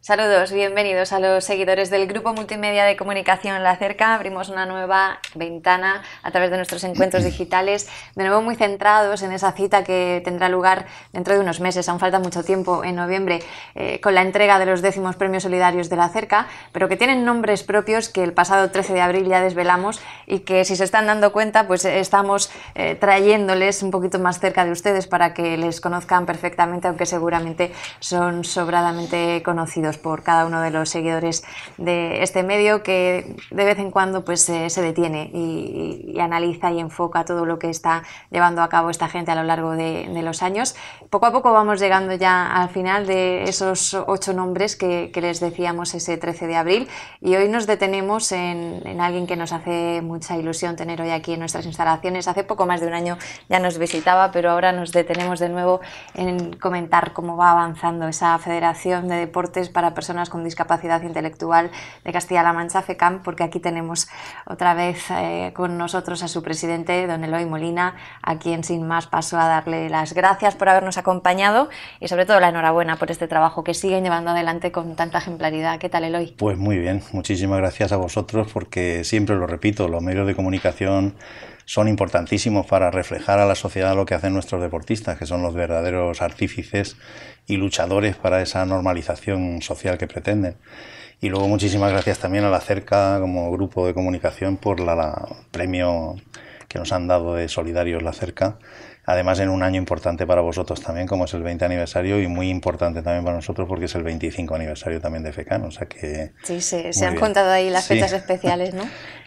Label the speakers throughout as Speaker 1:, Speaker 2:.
Speaker 1: Saludos, bienvenidos a los seguidores del Grupo Multimedia de Comunicación La Cerca. Abrimos una nueva ventana a través de nuestros encuentros digitales, de nuevo muy centrados en esa cita que tendrá lugar dentro de unos meses, aún falta mucho tiempo, en noviembre, con la entrega de los 10º Premios Solidarios de La Cerca, pero que tienen nombres propios que el pasado 13 de abril ya desvelamos y que, si se están dando cuenta, pues estamos trayéndoles un poquito más cerca de ustedes para que les conozcan perfectamente, aunque seguramente son sobradamente conocidos por cada uno de los seguidores de este medio, que de vez en cuando pues se detiene y analiza y enfoca todo lo que está llevando a cabo esta gente a lo largo de los años. Poco a poco vamos llegando ya al final de esos 8 nombres que les decíamos ese 13 de abril, y hoy nos detenemos en alguien que nos hace mucha ilusión tener hoy aquí en nuestras instalaciones. Hace poco más de un año ya nos visitaba, pero ahora nos detenemos de nuevo en comentar cómo va avanzando esa Federación de Deportes para Personas con Discapacidad Intelectual de Castilla-La Mancha, FECAM, porque aquí tenemos otra vez con nosotros a su presidente, don Eloy Molina, a quien sin más paso a darle las gracias por habernos acompañado y sobre todo la enhorabuena por este trabajo que siguen llevando adelante con tanta ejemplaridad. ¿Qué tal, Eloy?
Speaker 2: Pues muy bien, muchísimas gracias a vosotros, porque siempre lo repito, los medios de comunicación son importantísimos para reflejar a la sociedad lo que hacen nuestros deportistas, que son los verdaderos artífices y luchadores para esa normalización social que pretenden. Y luego muchísimas gracias también a La Cerca como grupo de comunicación por el premio que nos han dado de Solidarios La Cerca. Además, en un año importante para vosotros también, como es el 20 aniversario, y muy importante también para nosotros porque es el 25 aniversario también de FECAM, o sea que...
Speaker 1: Sí, se han contado ahí las fechas especiales, ¿no?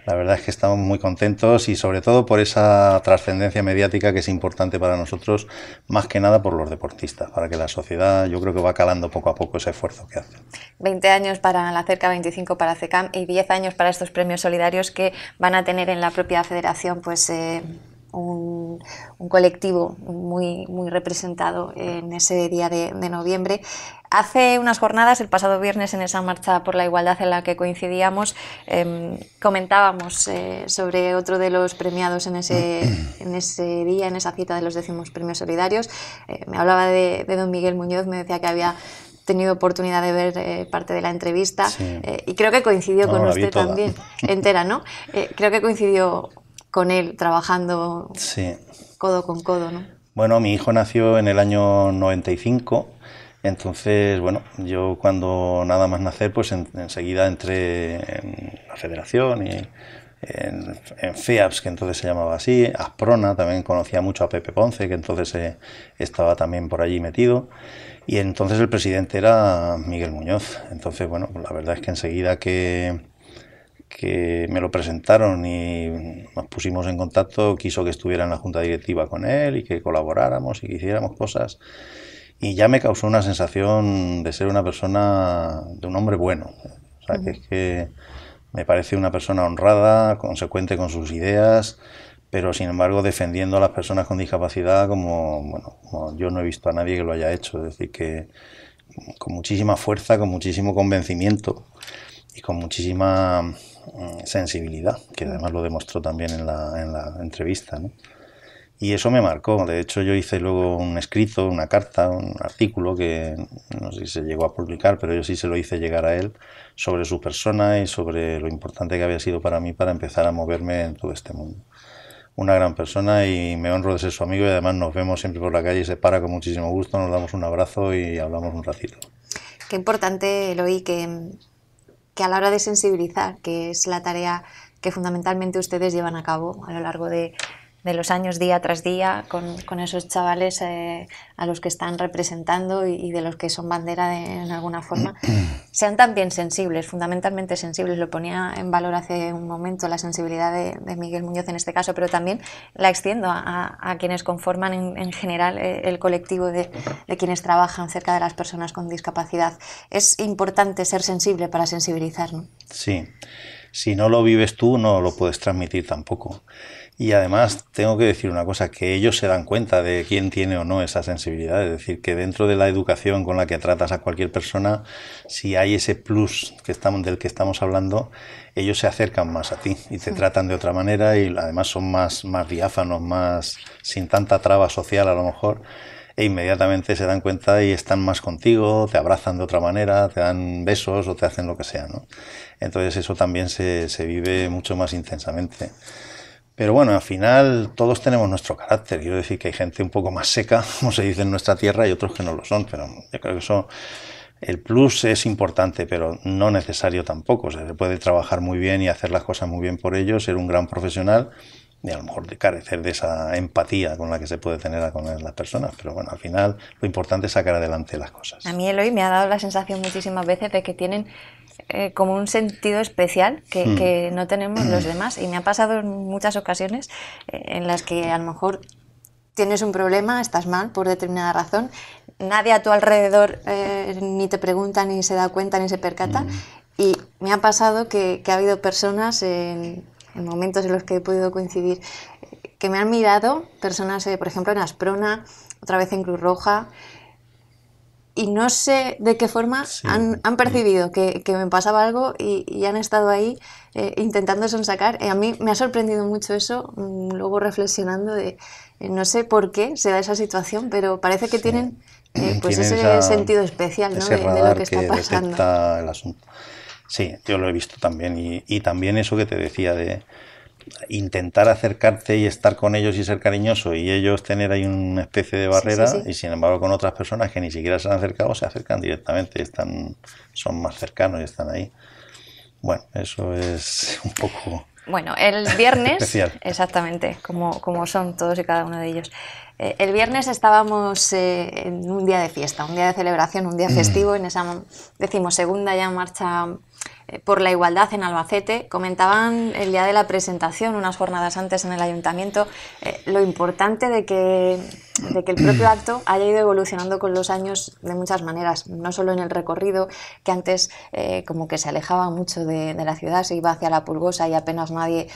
Speaker 2: La verdad es que estamos muy contentos y sobre todo por esa trascendencia mediática que es importante para nosotros, más que nada por los deportistas, para que la sociedad, yo creo que va calando poco a poco ese esfuerzo que hace.
Speaker 1: 20 años para La Cerca, 25 para FECAM y 10 años para estos premios solidarios que van a tener en la propia federación pues un colectivo muy representado en ese día de noviembre. Hace unas jornadas, el pasado viernes, en esa marcha por la igualdad en la que coincidíamos, comentábamos sobre otro de los premiados en ese día, en esa cita de los 10º Premios Solidarios. Me hablaba de don Miguel Muñoz, me decía que había tenido oportunidad de ver parte de la entrevista, sí. Y creo que coincidió con usted también, entera, ¿no? Creo que coincidió con él trabajando sí. Codo con codo, ¿no?
Speaker 2: Bueno, mi hijo nació en el año 95, entonces, bueno, yo cuando nada más nacer, pues enseguida entré en la federación y en FEAPS, que entonces se llamaba así, Asprona, también conocía mucho a Pepe Ponce, que entonces estaba también por allí metido, y entonces el presidente era Miguel Muñoz. Entonces, bueno, la verdad es que enseguida que me lo presentaron y nos pusimos en contacto, quiso que estuviera en la junta directiva con él y que colaboráramos y que hiciéramos cosas, y ya me causó una sensación de ser una persona, de un hombre bueno, o sea, que es que me parece una persona honrada, consecuente con sus ideas, pero sin embargo defendiendo a las personas con discapacidad como yo no he visto a nadie que lo haya hecho, es decir, que con muchísima fuerza, con muchísimo convencimiento y con muchísima sensibilidad, que además lo demostró también en la entrevista, ¿no? Y eso me marcó. De hecho, yo hice luego un escrito, una carta, un artículo que no sé si se llegó a publicar, pero yo sí se lo hice llegar a él sobre su persona y sobre lo importante que había sido para mí para empezar a moverme en todo este mundo. Una gran persona, y me honro de ser su amigo, y además nos vemos siempre por la calle y se para con muchísimo gusto, nos damos un abrazo y hablamos un ratito.
Speaker 1: Qué importante, Eloy, que a la hora de sensibilizar, que es la tarea que fundamentalmente ustedes llevan a cabo a lo largo de los años, día tras día, con esos chavales a los que están representando y de los que son bandera en alguna forma, sean también sensibles, fundamentalmente sensibles. Lo ponía en valor hace un momento, la sensibilidad de Miguel Muñoz en este caso, pero también la extiendo a quienes conforman en general el colectivo de quienes trabajan cerca de las personas con discapacidad. Es importante ser sensible para sensibilizar, ¿no?
Speaker 2: Sí, si no lo vives tú no lo puedes transmitir tampoco. Y además tengo que decir una cosa, que ellos se dan cuenta de quién tiene o no esa sensibilidad, es decir, que dentro de la educación con la que tratas a cualquier persona, si hay ese plus del que estamos hablando, ellos se acercan más a ti y te tratan de otra manera, y además son más diáfanos, más sin tanta traba social a lo mejor, e inmediatamente se dan cuenta y están más contigo, te abrazan de otra manera, te dan besos o te hacen lo que sea, ¿no? Entonces eso también se vive mucho más intensamente. Pero bueno, al final todos tenemos nuestro carácter. Quiero decir que hay gente un poco más seca, como se dice en nuestra tierra, y otros que no lo son. Pero yo creo que eso, el plus es importante, pero no necesario tampoco. O sea, se puede trabajar muy bien y hacer las cosas muy bien por ellos, ser un gran profesional y a lo mejor de carecer de esa empatía con la que se puede tener con las personas. Pero bueno, al final lo importante es sacar adelante las cosas.
Speaker 1: A mí Eloy me ha dado la sensación muchísimas veces de que tienen como un sentido especial que no tenemos los demás, y me ha pasado en muchas ocasiones en las que a lo mejor tienes un problema, estás mal por determinada razón, nadie a tu alrededor ni te pregunta, ni se da cuenta, ni se percata, y me ha pasado que ha habido personas en momentos en los que he podido coincidir que me han mirado, personas por ejemplo en Asprona, otra vez en Cruz Roja, y no sé de qué forma han percibido que me pasaba algo y han estado ahí intentando sonsacar. A mí me ha sorprendido mucho eso, luego reflexionando de no sé por qué se da esa situación, pero parece que tienen pues ese sentido especial, ¿no?
Speaker 2: Ese
Speaker 1: de
Speaker 2: radar
Speaker 1: lo que está pasando.
Speaker 2: Detecta el asunto. Sí, yo lo he visto también, y también eso que te decía de intentar acercarte y estar con ellos y ser cariñoso, y ellos tener ahí una especie de barrera, y sin embargo con otras personas que ni siquiera se han acercado, se acercan directamente, son más cercanos y están ahí. Bueno, eso es un poco...
Speaker 1: Bueno, el viernes,
Speaker 2: especial.
Speaker 1: Exactamente, como son todos y cada uno de ellos. El viernes estábamos en un día de fiesta, un día de celebración, un día festivo, en esa 12ª ya marcha por la igualdad en Albacete. Comentaban el día de la presentación, unas jornadas antes en el ayuntamiento, lo importante de que el propio acto haya ido evolucionando con los años de muchas maneras, no solo en el recorrido, que antes como que se alejaba mucho de la ciudad, se iba hacia la Pulgosa y apenas nadie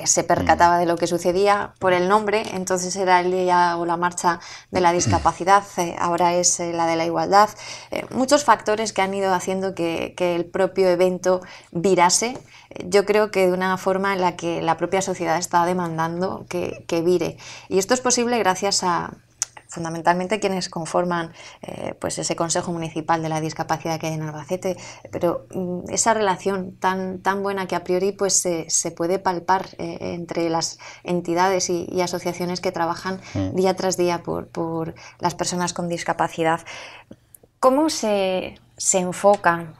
Speaker 1: se percataba de lo que sucedía por el nombre. Entonces era el día o la marcha de la discapacidad, ahora es la de la igualdad. Muchos factores que han ido haciendo que el propio evento virase, yo creo que de una forma en la que la propia sociedad está demandando que vire. Y esto es posible gracias a fundamentalmente quienes conforman pues ese Consejo Municipal de la Discapacidad que hay en Albacete, pero esa relación tan buena que a priori pues se puede palpar entre las entidades y asociaciones que trabajan día tras día por las personas con discapacidad. ¿Cómo se enfoca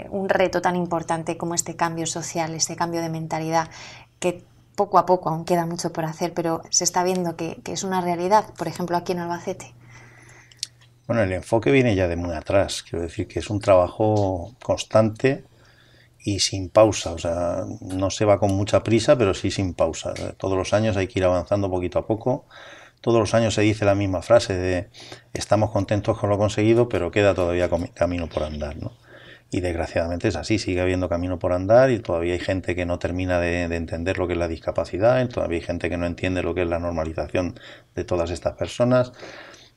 Speaker 1: un reto tan importante como este cambio social, este cambio de mentalidad, que poco a poco aún queda mucho por hacer, pero se está viendo que es una realidad, por ejemplo aquí en Albacete?
Speaker 2: Bueno, el enfoque viene ya de muy atrás, quiero decir que es un trabajo constante y sin pausa, o sea, no se va con mucha prisa, pero sí sin pausa. Todos los años hay que ir avanzando poquito a poco. Todos los años se dice la misma frase de estamos contentos con lo conseguido, pero queda todavía camino por andar, ¿no? Y desgraciadamente es así, sigue habiendo camino por andar y todavía hay gente que no termina de entender lo que es la discapacidad, y todavía hay gente que no entiende lo que es la normalización de todas estas personas.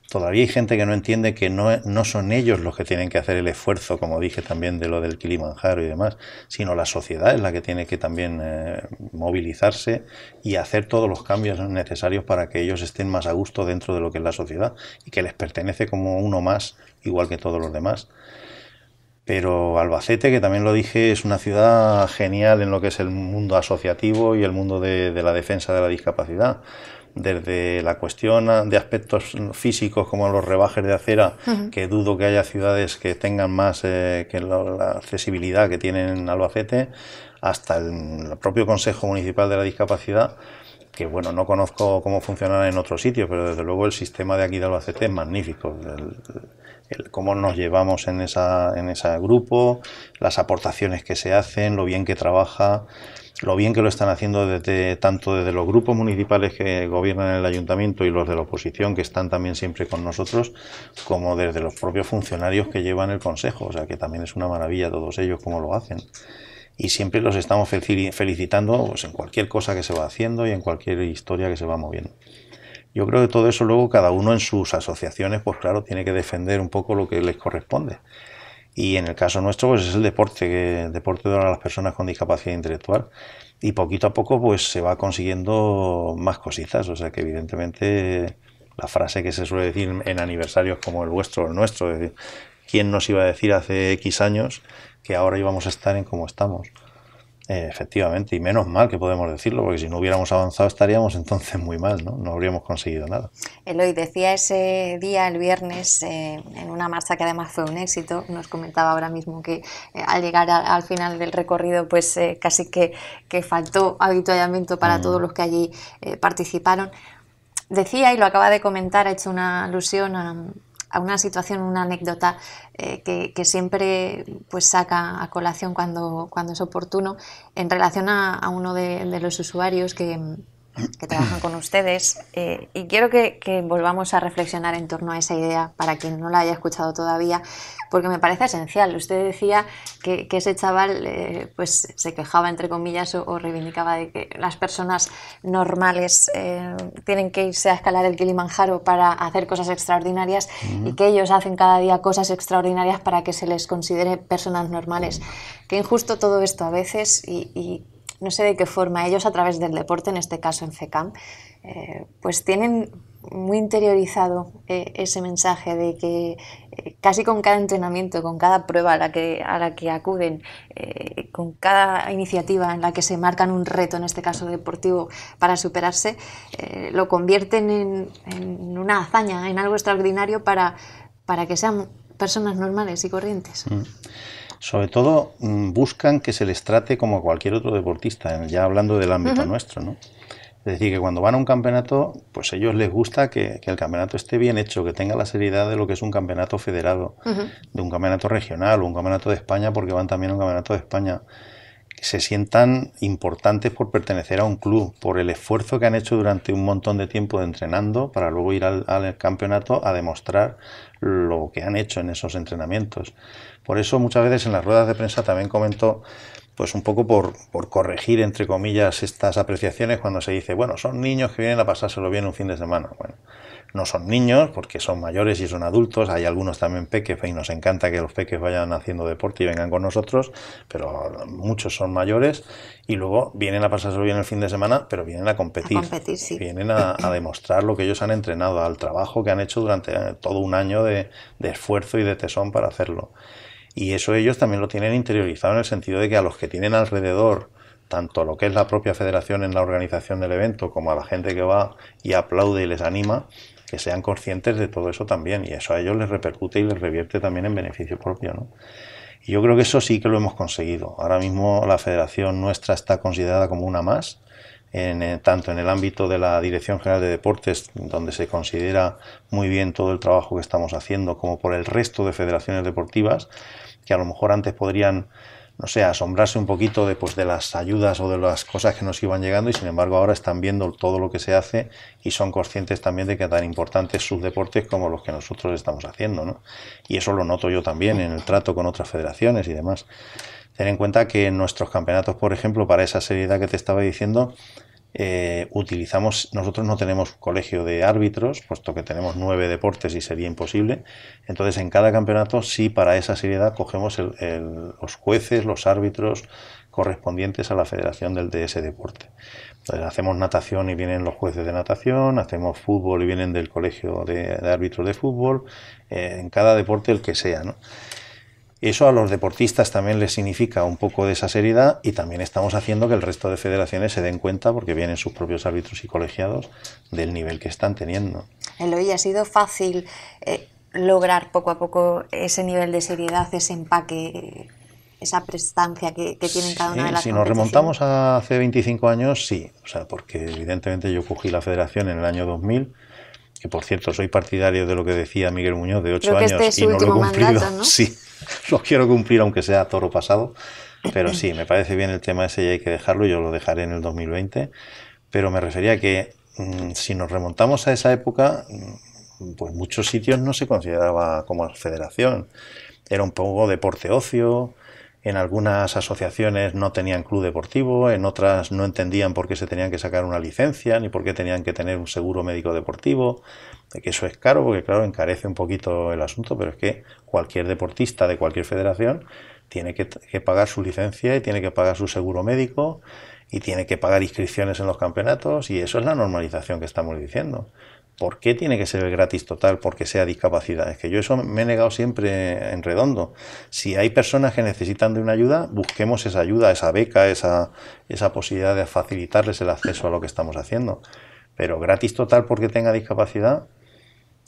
Speaker 2: Todavía hay gente que no entiende que no son ellos los que tienen que hacer el esfuerzo, como dije también de lo del Kilimanjaro y demás, sino la sociedad es la que tiene que también movilizarse y hacer todos los cambios necesarios para que ellos estén más a gusto dentro de lo que es la sociedad y que les pertenece como uno más, igual que todos los demás. Pero Albacete, que también lo dije, es una ciudad genial en lo que es el mundo asociativo y el mundo de la defensa de la discapacidad. Desde la cuestión de aspectos físicos como los rebajes de acera, que dudo que haya ciudades que tengan más que la accesibilidad que tienen en Albacete, hasta el propio Consejo Municipal de la Discapacidad, que bueno, no conozco cómo funcionará en otros sitios, pero desde luego el sistema de aquí de Albacete es magnífico. Cómo nos llevamos en ese grupo, las aportaciones que se hacen, lo bien que trabaja, lo bien que lo están haciendo tanto desde los grupos municipales que gobiernan el ayuntamiento y los de la oposición, que están también siempre con nosotros, como desde los propios funcionarios que llevan el consejo. O sea que también es una maravilla todos ellos cómo lo hacen. Y siempre los estamos felicitando pues, en cualquier cosa que se va haciendo y en cualquier historia que se va moviendo. Yo creo que todo eso luego cada uno en sus asociaciones, pues claro, tiene que defender un poco lo que les corresponde. Y en el caso nuestro, pues es el deporte de las personas con discapacidad intelectual. Y poquito a poco, pues se va consiguiendo más cositas. O sea que evidentemente la frase que se suele decir en aniversarios como el vuestro o el nuestro, es decir, ¿quién nos iba a decir hace X años que ahora íbamos a estar en como estamos? Efectivamente, y menos mal que podemos decirlo, porque si no hubiéramos avanzado estaríamos entonces muy mal, ¿no? No habríamos conseguido nada.
Speaker 1: Eloy decía ese día, el viernes, en una marcha que además fue un éxito, nos comentaba ahora mismo que al llegar al final del recorrido pues casi que faltó avituallamiento para todos los que allí participaron. Decía, y lo acaba de comentar, ha hecho una alusión a una situación, una anécdota que siempre pues saca a colación cuando es oportuno, en relación a uno de los usuarios que trabajan con ustedes, y quiero que volvamos a reflexionar en torno a esa idea para quien no la haya escuchado todavía, porque me parece esencial. Usted decía que ese chaval pues se quejaba, entre comillas, o reivindicaba de que las personas normales tienen que irse a escalar el Kilimanjaro para hacer cosas extraordinarias y que ellos hacen cada día cosas extraordinarias para que se les considere personas normales. Qué injusto todo esto a veces, y no sé de qué forma ellos, a través del deporte, en este caso en FECAM, pues tienen muy interiorizado ese mensaje de que casi con cada entrenamiento, con cada prueba a la que acuden, con cada iniciativa en la que se marcan un reto, en este caso deportivo, para superarse, lo convierten en una hazaña, en algo extraordinario para que sean personas normales y corrientes.
Speaker 2: Sobre todo buscan que se les trate como a cualquier otro deportista, ya hablando del ámbito nuestro, ¿no? Es decir, que cuando van a un campeonato, pues a ellos les gusta que el campeonato esté bien hecho, que tenga la seriedad de lo que es un campeonato federado, de un campeonato regional o un campeonato de España, porque van también a un campeonato de España. Que se sientan importantes por pertenecer a un club, por el esfuerzo que han hecho durante un montón de tiempo de entrenando para luego ir al campeonato a demostrar lo que han hecho en esos entrenamientos. Por eso muchas veces en las ruedas de prensa también comento, pues un poco por corregir, entre comillas, estas apreciaciones cuando se dice, bueno, son niños que vienen a pasárselo bien un fin de semana. Bueno, no son niños porque son mayores y son adultos, hay algunos también peques y nos encanta que los peques vayan haciendo deporte y vengan con nosotros, pero muchos son mayores y luego vienen a pasárselo bien el fin de semana, pero vienen a competir,
Speaker 1: Sí.
Speaker 2: Vienen a demostrar lo que ellos han entrenado, al trabajo que han hecho durante todo un año de esfuerzo y de tesón para hacerlo. Y eso ellos también lo tienen interiorizado en el sentido de que a los que tienen alrededor, tanto lo que es la propia federación en la organización del evento, como a la gente que va y aplaude y les anima, que sean conscientes de todo eso también. Y eso a ellos les repercute y les revierte también en beneficio propio, ¿no? Y yo creo que eso sí que lo hemos conseguido. Ahora mismo la federación nuestra está considerada como una más, tanto en el ámbito de la Dirección General de Deportes, donde se considera muy bien todo el trabajo que estamos haciendo, como por el resto de federaciones deportivas, que a lo mejor antes podrían, no sé, asombrarse un poquito de las ayudas o de las cosas que nos iban llegando, y sin embargo ahora están viendo todo lo que se hace y son conscientes también de que tan importantes sus deportes como los que nosotros estamos haciendo, ¿no? Y eso lo noto yo también en el trato con otras federaciones y demás. Ten en cuenta que en nuestros campeonatos, por ejemplo, para esa seriedad que te estaba diciendo, nosotros no tenemos colegio de árbitros, puesto que tenemos 9 deportes y sería imposible. Entonces en cada campeonato sí, para esa seriedad cogemos los jueces, los árbitros correspondientes a la federación de ese deporte. Entonces hacemos natación y vienen los jueces de natación, hacemos fútbol y vienen del colegio de árbitros de fútbol, en cada deporte el que sea, ¿no? Eso a los deportistas también les significa un poco de esa seriedad, y también estamos haciendo que el resto de federaciones se den cuenta, porque vienen sus propios árbitros y colegiados, del nivel que están teniendo.
Speaker 1: Eloy, ¿ha sido fácil lograr poco a poco ese nivel de seriedad, ese empaque, esa prestancia que tienen cada una de las competiciones?
Speaker 2: Si nos remontamos a hace 25 años, sí. O sea, porque evidentemente yo cogí la federación en el año 2000, que por cierto soy partidario de lo que decía Miguel Muñoz, de 8 años, y no lo he cumplido.
Speaker 1: Mandato, ¿no?
Speaker 2: Sí, lo quiero cumplir aunque sea toro pasado, pero sí, me parece bien el tema ese y hay que dejarlo, yo lo dejaré en el 2020, pero me refería a que si nos remontamos a esa época, pues muchos sitios no se consideraba como federación, era un poco deporte ocio. En algunas asociaciones no tenían club deportivo, en otras no entendían por qué se tenían que sacar una licencia, ni por qué tenían que tener un seguro médico deportivo, de que eso es caro, porque claro, encarece un poquito el asunto, pero es que cualquier deportista de cualquier federación tiene que pagar su licencia y tiene que pagar su seguro médico y tiene que pagar inscripciones en los campeonatos, y eso es la normalización que estamos diciendo. ¿por qué tiene que ser gratis total porque sea discapacidad? Es que yo eso me he negado siempre en redondo. Si hay personas que necesitan de una ayuda, busquemos esa ayuda, esa beca, esa posibilidad de facilitarles el acceso a lo que estamos haciendo. Pero gratis total porque tenga discapacidad.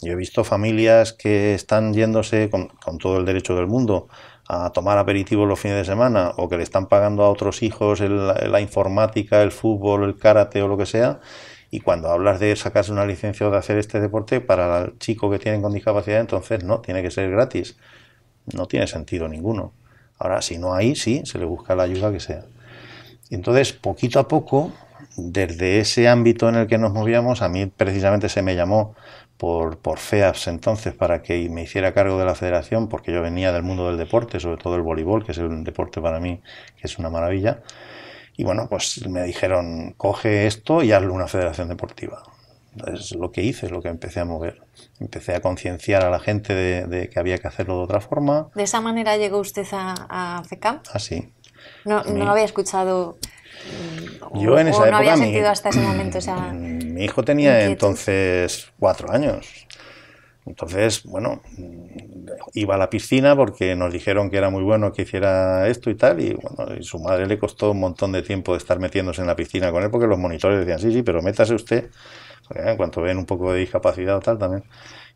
Speaker 2: Yo he visto familias que están yéndose con todo el derecho del mundo a tomar aperitivos los fines de semana, o que le están pagando a otros hijos la informática, el fútbol, el karate o lo que sea, y cuando hablas de sacarse una licencia o de hacer este deporte para el chico que tienen con discapacidad, entonces no, tiene que ser gratis. No tiene sentido ninguno. Ahora, si no hay, sí, se le busca la ayuda que sea. Y entonces, poquito a poco, desde ese ámbito en el que nos movíamos, a mí precisamente se me llamó por FEAPS entonces para que me hiciera cargo de la federación, porque yo venía del mundo del deporte, sobre todo el voleibol, que es un deporte para mí que es una maravilla. Y bueno, pues me dijeron, coge esto y hazlo una federación deportiva. Es lo que hice, es lo que empecé a mover. Empecé a concienciar a la gente de que había que hacerlo de otra forma.
Speaker 1: ¿De esa manera llegó usted a FECAM?
Speaker 2: Ah, sí.
Speaker 1: No había escuchado...
Speaker 2: Yo en esa época,
Speaker 1: no había sentido hasta ese momento esa
Speaker 2: mi hijo tenía
Speaker 1: inquietud.
Speaker 2: Entonces 4 años. Entonces, bueno, iba a la piscina porque nos dijeron que era muy bueno que hiciera esto y tal, y bueno, y su madre le costó un montón de tiempo de estar metiéndose en la piscina con él, porque los monitores decían, sí, pero métase usted, porque en cuanto ven un poco de discapacidad o tal también.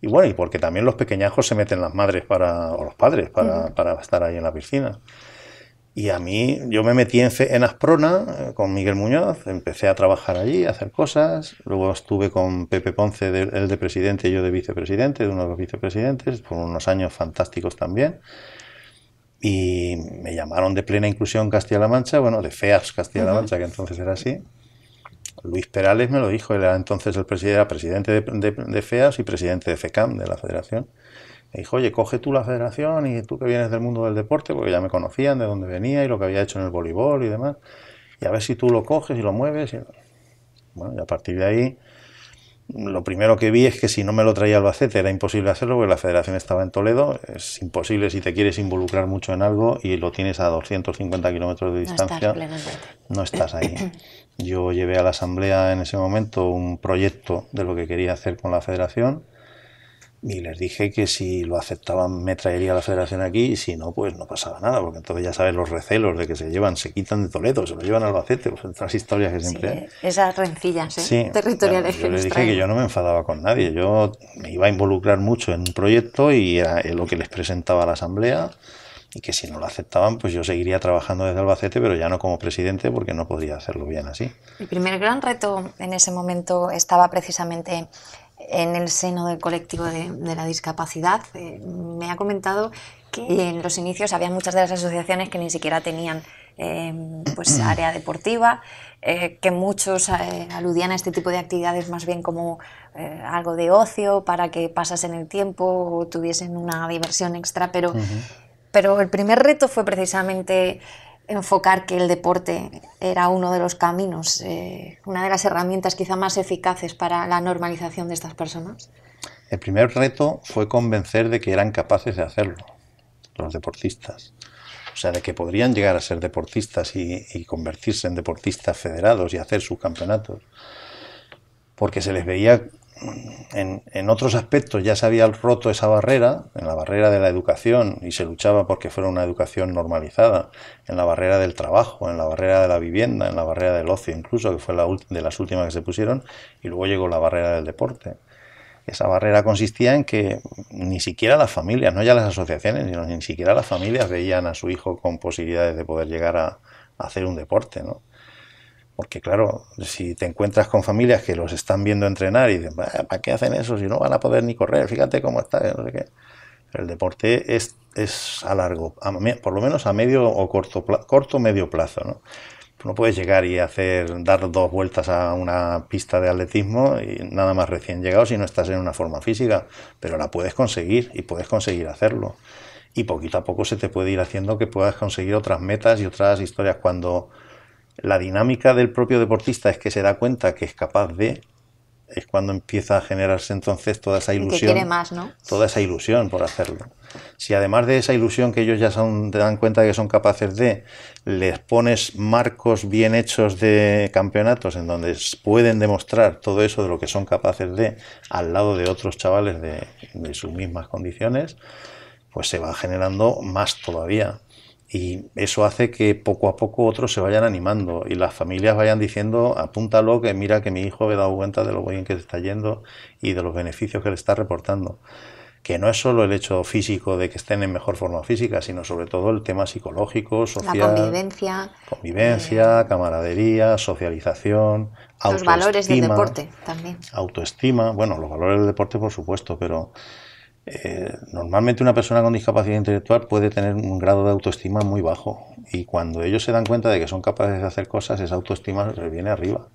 Speaker 2: Y bueno, y porque también los pequeñajos se meten las madres o los padres para estar ahí en la piscina. Y a mí, yo me metí en Asprona con Miguel Muñoz, empecé a trabajar allí, a hacer cosas. Luego estuve con Pepe Ponce, él de presidente y yo de vicepresidente, de uno de los vicepresidentes, por unos años fantásticos también. Y me llamaron de Plena Inclusión Castilla-La Mancha, bueno, de FEAPS Castilla-La Mancha, que entonces era así. Luis Perales me lo dijo, él era entonces era presidente de FEAPS y presidente de FECAM, de la federación. Me dijo, oye, coge tú la federación y tú que vienes del mundo del deporte, porque ya me conocían de dónde venía y lo que había hecho en el voleibol y demás, y a ver si tú lo coges y lo mueves. Bueno, y a partir de ahí, lo primero que vi es que si no me lo traía Albacete era imposible hacerlo, porque la federación estaba en Toledo. Es imposible si te quieres involucrar mucho en algo y lo tienes a 250 kilómetros de distancia, no estás ahí. Yo llevé a la asamblea en ese momento un proyecto de lo que quería hacer con la federación, y les dije que si lo aceptaban me traería la federación aquí, y si no, pues no pasaba nada, porque entonces ya sabes los recelos de que se quitan de Toledo, se lo llevan a Albacete, pues otras historias que siempre hay.
Speaker 1: Esas rencillas territoriales.
Speaker 2: Bueno, yo les dije que yo no me enfadaba con nadie, yo me iba a involucrar mucho en un proyecto y era lo que les presentaba a la asamblea, y que si no lo aceptaban, pues yo seguiría trabajando desde Albacete, pero ya no como presidente, porque no podría hacerlo bien así.
Speaker 1: El primer gran reto en ese momento estaba precisamente en el seno del colectivo de la discapacidad. Me ha comentado que en los inicios había muchas de las asociaciones que ni siquiera tenían pues área deportiva, que muchos aludían a este tipo de actividades más bien como algo de ocio para que pasasen el tiempo o tuviesen una diversión extra, pero el primer reto fue precisamente enfocar que el deporte era uno de los caminos, una de las herramientas quizá más eficaces para la normalización de estas personas.
Speaker 2: El primer reto fue convencer de que eran capaces de hacerlo, los deportistas. O sea, de que podrían llegar a ser deportistas y convertirse en deportistas federados y hacer sus campeonatos. Porque se les veía... En otros aspectos ya se había roto esa barrera, en la barrera de la educación, y se luchaba porque fuera una educación normalizada, en la barrera del trabajo, en la barrera de la vivienda, en la barrera del ocio incluso, que fue de las últimas que se pusieron, y luego llegó la barrera del deporte. Esa barrera consistía en que ni siquiera las familias, no ya las asociaciones, sino ni siquiera las familias veían a su hijo con posibilidades de poder llegar a hacer un deporte, ¿no? Porque claro, si te encuentras con familias que los están viendo entrenar y dicen, ¿para qué hacen eso si no van a poder ni correr? Fíjate cómo está, no sé qué. Pero el deporte es a largo, por lo menos a medio o corto medio plazo, ¿no? Tú no puedes llegar y dar 2 vueltas a una pista de atletismo y nada más recién llegado si no estás en una forma física, pero la puedes conseguir y puedes conseguir hacerlo. Y poquito a poco se te puede ir haciendo que puedas conseguir otras metas y otras historias. Cuando la dinámica del propio deportista es que se da cuenta que es capaz de, es cuando empieza a generarse entonces toda esa ilusión.
Speaker 1: Que quiere más, ¿no?
Speaker 2: Toda esa ilusión por hacerlo. Si además de esa ilusión que ellos ya te dan cuenta de que son capaces de, les pones marcos bien hechos de campeonatos en donde pueden demostrar todo eso de lo que son capaces de, al lado de otros chavales de sus mismas condiciones, pues se va generando más todavía. Y eso hace que poco a poco otros se vayan animando y las familias vayan diciendo, apúntalo, que mira que mi hijo me he dado cuenta de lo bien que se está yendo y de los beneficios que le está reportando. Que no es solo el hecho físico de que estén en mejor forma física, sino sobre todo el tema psicológico, social.
Speaker 1: La
Speaker 2: convivencia, camaradería, socialización, autoestima.
Speaker 1: Los valores del deporte también.
Speaker 2: Autoestima, bueno, los valores del deporte por supuesto, pero normalmente una persona con discapacidad intelectual puede tener un grado de autoestima muy bajo y cuando ellos se dan cuenta de que son capaces de hacer cosas, esa autoestima les viene arriba.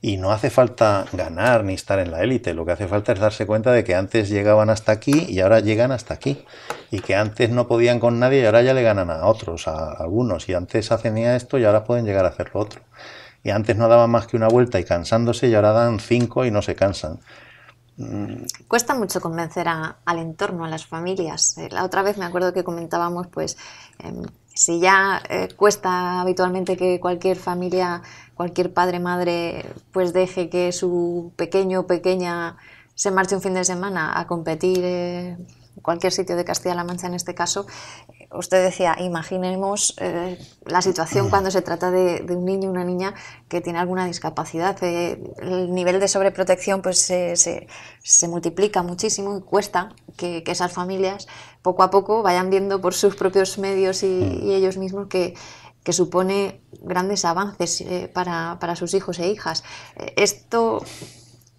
Speaker 2: Y no hace falta ganar ni estar en la élite, lo que hace falta es darse cuenta de que antes llegaban hasta aquí y ahora llegan hasta aquí. Y que antes no podían con nadie y ahora ya le ganan a otros, a algunos. Y antes hacían esto y ahora pueden llegar a hacer lo otro. Y antes no daban más que una vuelta y cansándose y ahora dan 5 y no se cansan.
Speaker 1: Cuesta mucho convencer al entorno, a las familias. La otra vez me acuerdo que comentábamos, pues, si ya cuesta habitualmente que cualquier familia, cualquier padre, madre, pues deje que su pequeño o pequeña se marche un fin de semana a competir en cualquier sitio de Castilla-La Mancha en este caso, usted decía, imaginemos la situación cuando se trata de un niño o una niña que tiene alguna discapacidad. El nivel de sobreprotección pues se multiplica muchísimo y cuesta que esas familias poco a poco vayan viendo por sus propios medios y ellos mismos que supone grandes avances para sus hijos e hijas. Esto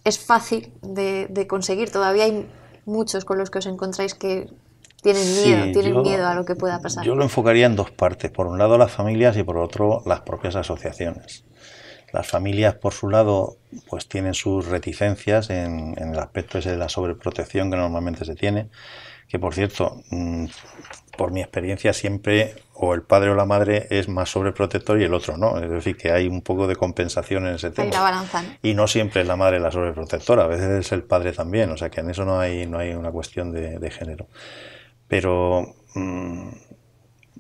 Speaker 1: es fácil de conseguir. Todavía hay muchos con los que os encontráis que tienen miedo a lo que pueda pasar.
Speaker 2: Yo lo enfocaría en dos partes. Por un lado las familias y por otro las propias asociaciones. Las familias, por su lado, pues tienen sus reticencias en el aspecto ese de la sobreprotección que normalmente se tiene. Que, por cierto, por mi experiencia siempre o el padre o la madre es más sobreprotector y el otro no. Es decir, que hay un poco de compensación en ese tema.
Speaker 1: Hay una balanza, ¿no?
Speaker 2: Y no siempre es la madre la sobreprotectora, a veces es el padre también. O sea que en eso no hay una cuestión de género. Pero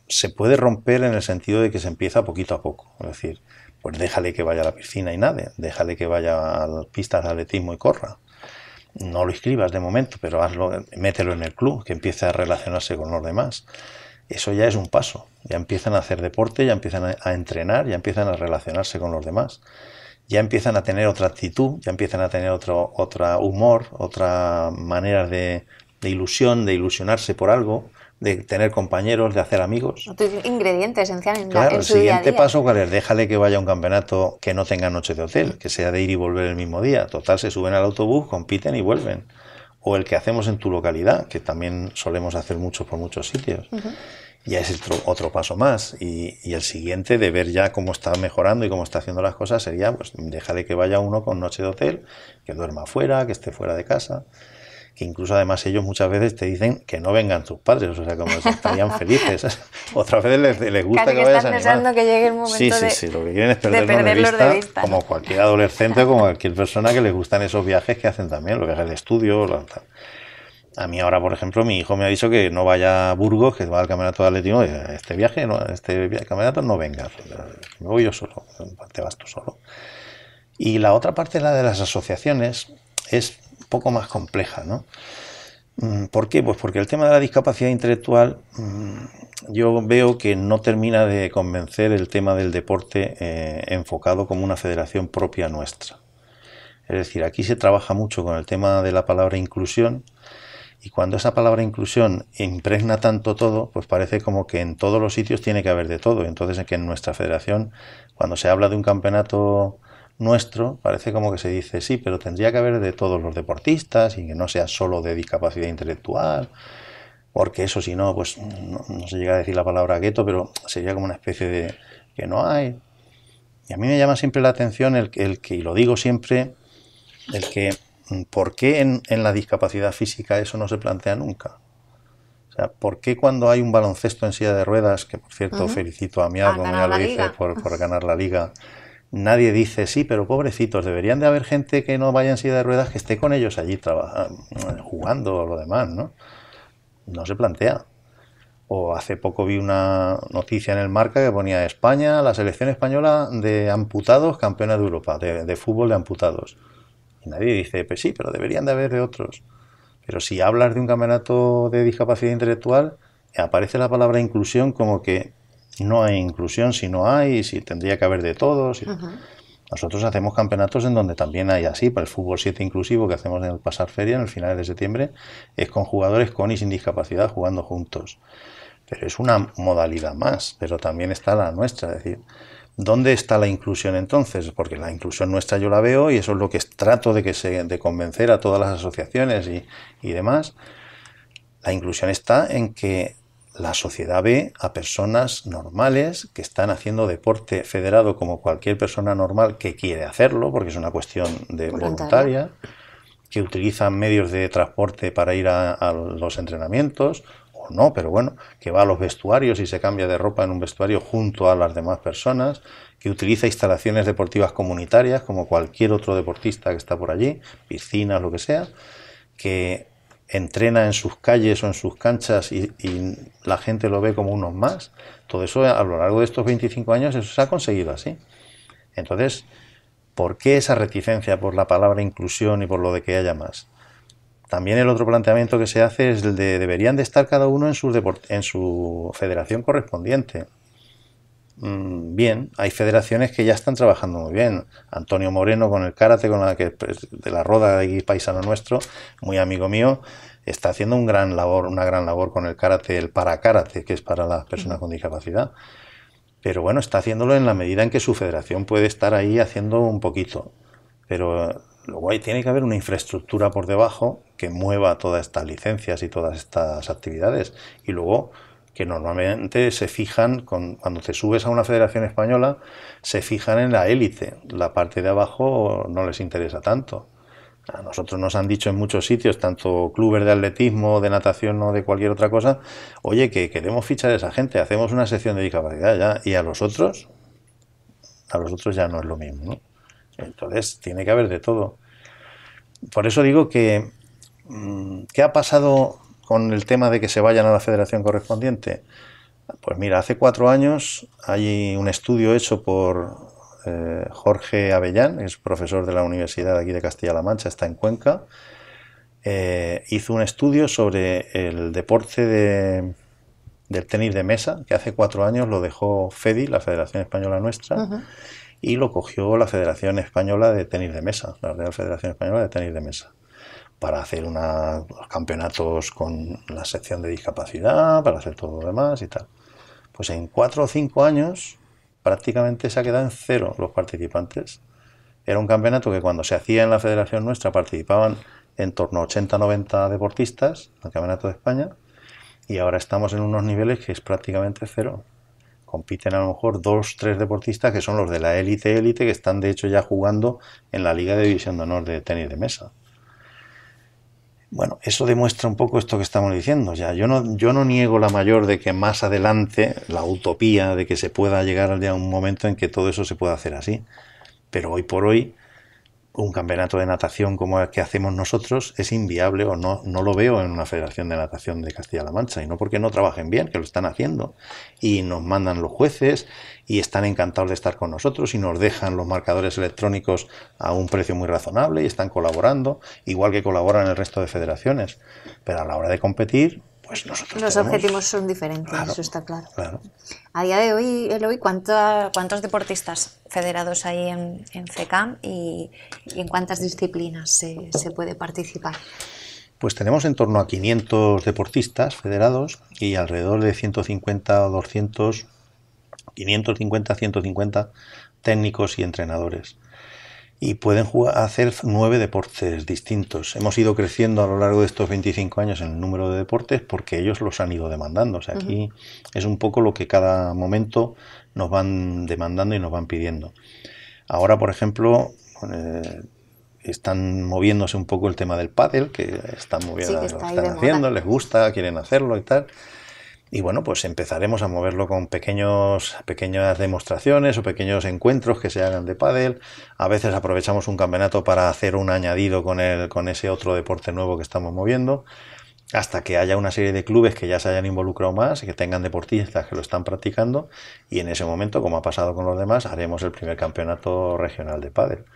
Speaker 2: se puede romper en el sentido de que se empieza poquito a poco. Es decir, pues déjale que vaya a la piscina y nade, déjale que vaya a las pistas de atletismo y corra. No lo inscribas de momento, pero hazlo, mételo en el club, que empiece a relacionarse con los demás. Eso ya es un paso. Ya empiezan a hacer deporte, ya empiezan a entrenar, ya empiezan a relacionarse con los demás. Ya empiezan a tener otra actitud, ya empiezan a tener otro humor, otra manera de ilusión, de ilusionarse por algo, de tener compañeros, de hacer amigos.
Speaker 1: Otro ingrediente esencial en su día a día.
Speaker 2: El siguiente paso, ¿cuál es? Déjale que vaya a un campeonato que no tenga noche de hotel, que sea de ir y volver el mismo día. Total, se suben al autobús, compiten y vuelven. O el que hacemos en tu localidad, que también solemos hacer mucho por muchos sitios. Ya es otro paso más. Y el siguiente, de ver ya cómo está mejorando y cómo está haciendo las cosas, sería, pues, déjale que vaya uno con noche de hotel, que duerma fuera, que esté fuera de casa. Que incluso además ellos muchas veces te dicen que no vengan tus padres, o sea, como si estarían felices. Otras veces les gusta que vayas a animar.
Speaker 1: Que llegue el momento
Speaker 2: sí, lo que quieren es perderlos de vista, como cualquier adolescente o como cualquier persona que les gustan esos viajes que hacen también, los viajes de estudio. A mí ahora, por ejemplo, mi hijo me ha dicho que no vaya a Burgos, que va al campeonato de atletismo, este campeonato no vengas, me voy yo solo, te vas tú solo. Y la otra parte, la de las asociaciones, es poco más compleja, ¿no? ¿Por qué? Pues porque el tema de la discapacidad intelectual yo veo que no termina de convencer el tema del deporte enfocado como una federación propia nuestra. Es decir, aquí se trabaja mucho con el tema de la palabra inclusión y cuando esa palabra inclusión impregna tanto todo, pues parece como que en todos los sitios tiene que haber de todo. Entonces, que en nuestra federación, cuando se habla de un campeonato nuestro, parece como que se dice, sí, pero tendría que haber de todos los deportistas y que no sea solo de discapacidad intelectual, porque eso si no, pues no se llega a decir la palabra gueto, pero sería como una especie de que no hay. Y a mí me llama siempre la atención el que, y lo digo siempre, el que, ¿por qué en la discapacidad física eso no se plantea nunca? O sea, ¿por qué cuando hay un baloncesto en silla de ruedas, que por cierto felicito a Miao, como ya lo dice, por ganar la liga, nadie dice, sí, pero pobrecitos, deberían de haber gente que no vaya en silla de ruedas que esté con ellos allí jugando o lo demás, ¿no? No se plantea. O hace poco vi una noticia en el Marca que ponía España, la selección española de amputados, campeona de Europa, de fútbol de amputados. Y nadie dice, pues sí, pero deberían de haber de otros. Pero si hablas de un campeonato de discapacidad intelectual, aparece la palabra inclusión como que no hay inclusión si no hay, y si tendría que haber de todos. Nosotros hacemos campeonatos en donde también hay así, para el fútbol 7 inclusivo que hacemos en el Pasar Feria, en el final de septiembre, es con jugadores con y sin discapacidad jugando juntos. Pero es una modalidad más, pero también está la nuestra, es decir, ¿dónde está la inclusión entonces? Porque la inclusión nuestra yo la veo y eso es lo que trato de convencer a todas las asociaciones y demás. La inclusión está en que la sociedad ve a personas normales que están haciendo deporte federado como cualquier persona normal que quiere hacerlo, porque es una cuestión de voluntaria, que utilizan medios de transporte para ir a los entrenamientos, o no, pero bueno, que va a los vestuarios y se cambia de ropa en un vestuario junto a las demás personas, que utiliza instalaciones deportivas comunitarias como cualquier otro deportista que está por allí, piscinas, lo que sea, que entrena en sus calles o en sus canchas y la gente lo ve como unos más. Todo eso a lo largo de estos 25 años eso se ha conseguido así. Entonces, ¿por qué esa reticencia por la palabra inclusión y por lo de que haya más? También el otro planteamiento que se hace es el de deberían de estar cada uno en su federación correspondiente. Bien, hay federaciones que ya están trabajando muy bien. Antonio Moreno con el karate, de la Roda, de aquí, paisano nuestro, muy amigo mío, está haciendo una gran labor con el karate, el para-karate, que es para las personas con discapacidad. Pero bueno, está haciéndolo en la medida en que su federación puede estar ahí haciendo un poquito. Pero luego tiene que haber una infraestructura por debajo que mueva todas estas licencias y todas estas actividades. Y luego que normalmente se fijan, cuando te subes a una federación española, se fijan en la élite. La parte de abajo no les interesa tanto. A nosotros nos han dicho en muchos sitios, tanto clubes de atletismo, de natación o de cualquier otra cosa, oye, que queremos fichar a esa gente, hacemos una sección de discapacidad ya, y a los otros ya no es lo mismo, ¿no? Entonces tiene que haber de todo. Por eso digo que ¿qué ha pasado con el tema de que se vayan a la federación correspondiente? Pues mira, hace 4 años hay un estudio hecho por Jorge Avellán, que es profesor de la Universidad de aquí de Castilla-La Mancha, está en Cuenca. Hizo un estudio sobre el deporte del tenis de mesa, que hace 4 años lo dejó FEDI, la Federación Española Nuestra, y lo cogió la Federación Española de Tenis de Mesa, la Real Federación Española de Tenis de Mesa, para hacer unos campeonatos con la sección de discapacidad, para hacer todo lo demás y tal. Pues en 4 o 5 años prácticamente se ha quedado en 0 los participantes. Era un campeonato que cuando se hacía en la Federación Nuestra participaban en torno a 80 o 90 deportistas, el Campeonato de España, y ahora estamos en unos niveles que es prácticamente 0. Compiten a lo mejor 2 o 3 deportistas que son los de la élite, que están de hecho ya jugando en la Liga de División de Honor de tenis de mesa. Bueno, eso demuestra un poco esto que estamos diciendo. Ya, yo no niego la mayor de que más adelante, la utopía de que se pueda llegar a un momento en que todo eso se pueda hacer así. Pero hoy por hoy, un campeonato de natación como el que hacemos nosotros es inviable, o no lo veo en una federación de natación de Castilla-La Mancha, y no porque no trabajen bien, que lo están haciendo, y nos mandan los jueces y están encantados de estar con nosotros y nos dejan los marcadores electrónicos a un precio muy razonable y están colaborando, igual que colaboran el resto de federaciones, pero a la hora de competir, pues
Speaker 1: los objetivos son diferentes, claro, eso está claro.
Speaker 2: Claro.
Speaker 1: A día de hoy, Eloy, ¿cuántos deportistas federados hay en FECAM y en cuántas disciplinas se puede participar?
Speaker 2: Pues tenemos en torno a 500 deportistas federados y alrededor de 150 o 200, 550, 150 técnicos y entrenadores. Y pueden hacer 9 deportes distintos. Hemos ido creciendo a lo largo de estos 25 años en el número de deportes porque ellos los han ido demandando. O sea, aquí es un poco lo que cada momento nos van demandando y nos van pidiendo. Ahora, por ejemplo, están moviéndose un poco el tema del pádel, que están moviendo, sí, que está lo están haciendo, les gusta, quieren hacerlo y tal. Y bueno, pues empezaremos a moverlo con pequeñas demostraciones o pequeños encuentros que se hagan de pádel. A veces aprovechamos un campeonato para hacer un añadido con ese otro deporte nuevo que estamos moviendo, hasta que haya una serie de clubes que ya se hayan involucrado más y que tengan deportistas que lo están practicando, y en ese momento, como ha pasado con los demás, haremos el primer campeonato regional de pádel.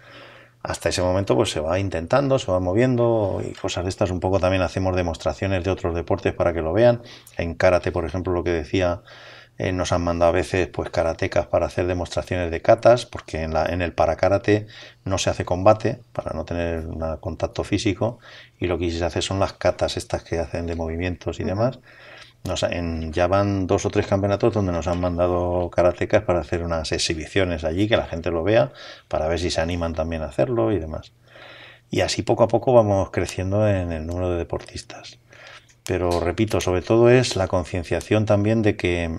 Speaker 2: Hasta ese momento pues se va intentando, se va moviendo y cosas de estas. Un poco también hacemos demostraciones de otros deportes para que lo vean. En karate, por ejemplo, lo que decía, nos han mandado a veces pues karatecas para hacer demostraciones de katas, porque en el para karate no se hace combate para no tener un contacto físico, y lo que sí se hace son las katas estas que hacen de movimientos y demás. Ya van 2 o 3 campeonatos donde nos han mandado karatecas para hacer unas exhibiciones allí, que la gente lo vea, para ver si se animan también a hacerlo y demás. Y así poco a poco vamos creciendo en el número de deportistas. Pero repito, sobre todo es la concienciación también de que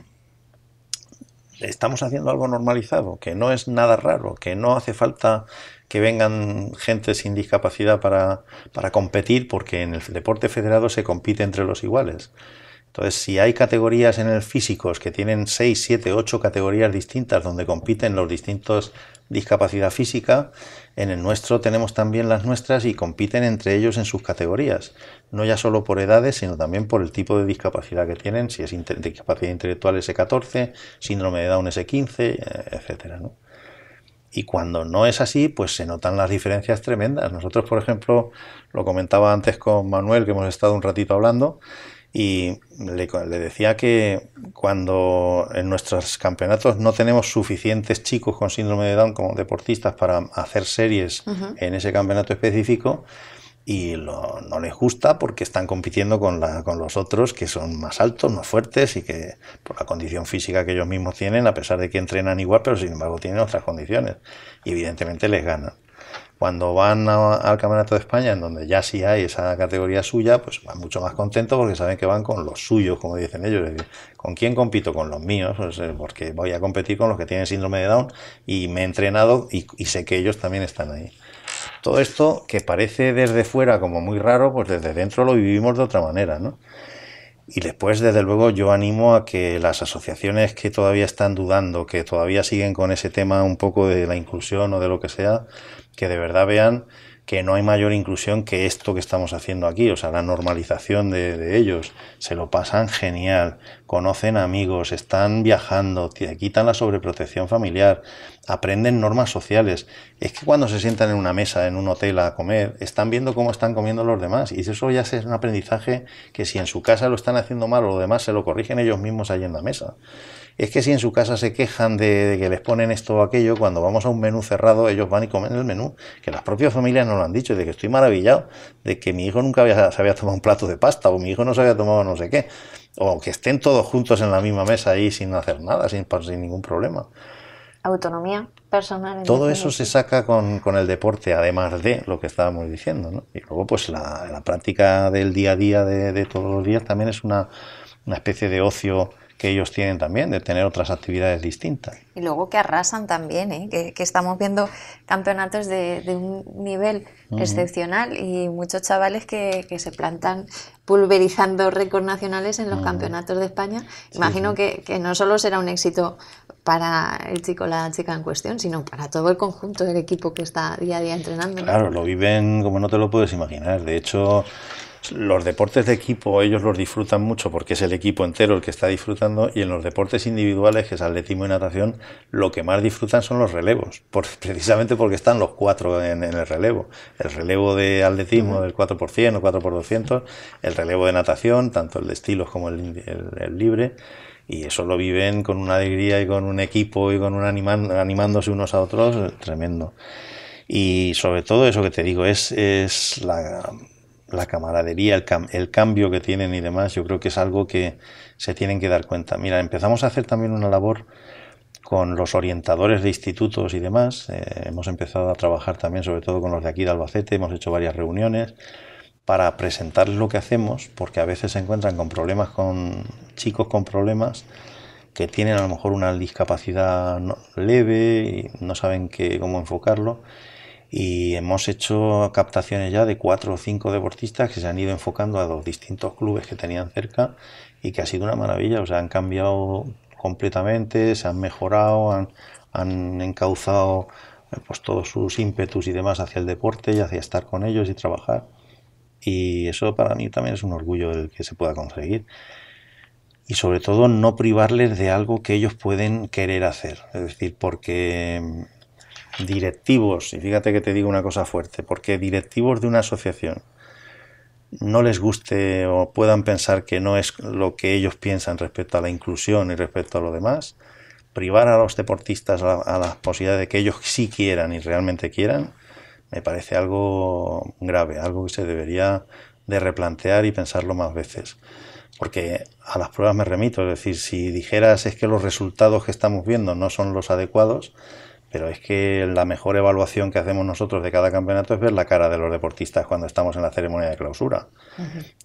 Speaker 2: estamos haciendo algo normalizado, que no es nada raro, que no hace falta que vengan gente sin discapacidad para competir, porque en el deporte federado se compite entre los iguales. Entonces, si hay categorías en el físicos que tienen 6, 7, 8 categorías distintas donde compiten los distintos discapacidad física, en el nuestro tenemos también las nuestras y compiten entre ellos en sus categorías. No ya solo por edades, sino también por el tipo de discapacidad que tienen, si es discapacidad intelectual S14, síndrome de Down S15, etcétera, ¿no? Y cuando no es así, pues se notan las diferencias tremendas. Nosotros, por ejemplo, lo comentaba antes con Manuel, que hemos estado un ratito hablando, y le decía que cuando en nuestros campeonatos no tenemos suficientes chicos con síndrome de Down como deportistas para hacer series en ese campeonato específico, y no les gusta porque están compitiendo con los otros que son más altos, más fuertes, y que por la condición física que ellos mismos tienen, a pesar de que entrenan igual, pero sin embargo tienen otras condiciones y evidentemente les ganan. Cuando van al Campeonato de España, en donde ya sí hay esa categoría suya, pues van mucho más contentos porque saben que van con los suyos, como dicen ellos. Es decir, ¿con quién compito? Con los míos, pues, porque voy a competir con los que tienen síndrome de Down y me he entrenado y sé que ellos también están ahí. Todo esto, que parece desde fuera como muy raro, pues desde dentro lo vivimos de otra manera, ¿no? Y después, desde luego, yo animo a que las asociaciones que todavía están dudando, que todavía siguen con ese tema un poco de la inclusión o de lo que sea, que de verdad vean que no hay mayor inclusión que esto que estamos haciendo aquí, o sea, la normalización de ellos. Se lo pasan genial, conocen amigos, están viajando, quitan la sobreprotección familiar, aprenden normas sociales. Es que cuando se sientan en una mesa, en un hotel a comer, están viendo cómo están comiendo los demás, y eso ya es un aprendizaje que si en su casa lo están haciendo mal o lo demás se lo corrigen ellos mismos allí en la mesa. Es que si en su casa se quejan de que les ponen esto o aquello, cuando vamos a un menú cerrado, ellos van y comen el menú. Que las propias familias nos lo han dicho, de que estoy maravillado, de que mi hijo nunca se había tomado un plato de pasta, o mi hijo no se había tomado no sé qué, o que estén todos juntos en la misma mesa ahí sin hacer nada, sin ningún problema.
Speaker 1: Autonomía personal.
Speaker 2: Todo eso se saca con el deporte, además de lo que estábamos diciendo, ¿no? Y luego pues la práctica del día a día de todos los días también es una especie de ocio que ellos tienen también, de tener otras actividades distintas.
Speaker 1: Y luego que arrasan también, ¿eh? Que estamos viendo campeonatos de un nivel excepcional, y muchos chavales que se plantan pulverizando récords nacionales en los campeonatos de España. Imagino que no solo será un éxito para el chico o la chica en cuestión, sino para todo el conjunto del equipo que está día a día entrenando.
Speaker 2: Claro, lo viven como no te lo puedes imaginar. De hecho, los deportes de equipo ellos los disfrutan mucho porque es el equipo entero el que está disfrutando, y en los deportes individuales, que es atletismo y natación, lo que más disfrutan son los relevos, precisamente porque están los 4 en el relevo. El relevo de atletismo del 4x100 o 4x200, el relevo de natación, tanto el de estilos como el libre, y eso lo viven con una alegría y con un equipo y con animándose unos a otros tremendo. Y sobre todo eso que te digo, es la camaradería, el cambio que tienen y demás. Yo creo que es algo que se tienen que dar cuenta. Mira, empezamos a hacer también una labor con los orientadores de institutos y demás. Hemos empezado a trabajar también, sobre todo con los de aquí de Albacete. Hemos hecho varias reuniones para presentarles lo que hacemos, porque a veces se encuentran con problemas, con chicos con problemas que tienen a lo mejor una discapacidad leve y no saben cómo enfocarlo. Y hemos hecho captaciones ya de 4 o 5 deportistas que se han ido enfocando a los distintos clubes que tenían cerca y que ha sido una maravilla. O sea, han cambiado completamente, se han mejorado, han encauzado pues todos sus ímpetus y demás hacia el deporte y hacia estar con ellos y trabajar. Y eso para mí también es un orgullo el que se pueda conseguir. Y sobre todo no privarles de algo que ellos pueden querer hacer. Es decir, porque directivos, y fíjate que te digo una cosa fuerte, porque directivos de una asociación no les guste o puedan pensar que no es lo que ellos piensan respecto a la inclusión y respecto a lo demás, privar a los deportistas a la posibilidad de que ellos sí quieran y realmente quieran, me parece algo grave, algo que se debería de replantear y pensarlo más veces. Porque a las pruebas me remito, es decir, si dijeras es que los resultados que estamos viendo no son los adecuados, pero es que la mejor evaluación que hacemos nosotros de cada campeonato es ver la cara de los deportistas cuando estamos en la ceremonia de clausura.